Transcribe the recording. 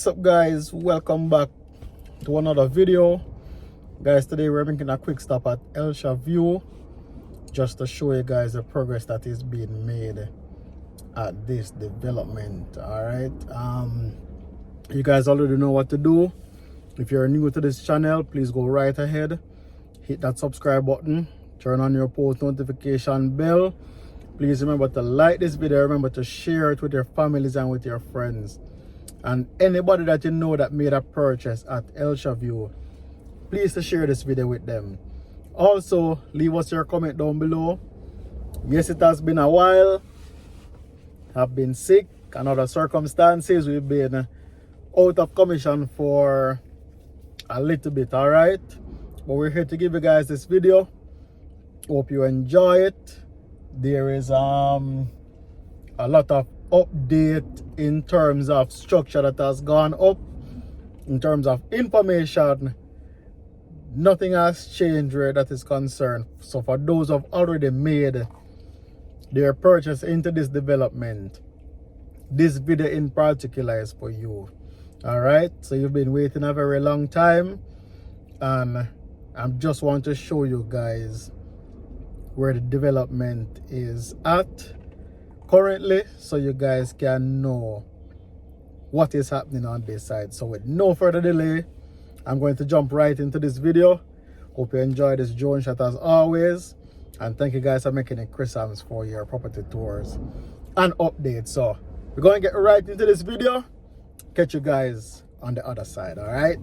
What's up, guys? Welcome back to another video. Guys, today we're making a quick stop at Hellshire View just to show you guys the progress that is being made at this development. All right, you guys already know what to do. If you're new to this channel, please go right ahead, hit that subscribe button, turn on your post notification bell. Please remember to like this video, remember to share it with your families and with your friends, and anybody that you know that made a purchase at Hellshire View, please to share this video with them. Also, leave us your comment down below. Yes, it has been a while. I've been sick and other circumstances. We've been out of commission for a little bit, all right, but we're here to give you guys this video. Hope you enjoy it. There is a lot of update in terms of structure that has gone up. In terms of information, nothing has changed where that is concerned. So for those who have already made their purchase into this development, this video in particular is for you. All right, so you've been waiting a very long time, and I just want to show you guys where the development is at currently, so you guys can know what is happening on this side. So with no further delay, I'm going to jump right into this video. Hope you enjoy this drone shot as always, and thank you guys for making it ChriSamz for your property tours and updates. So we're going to get right into this video. Catch you guys on the other side. All right.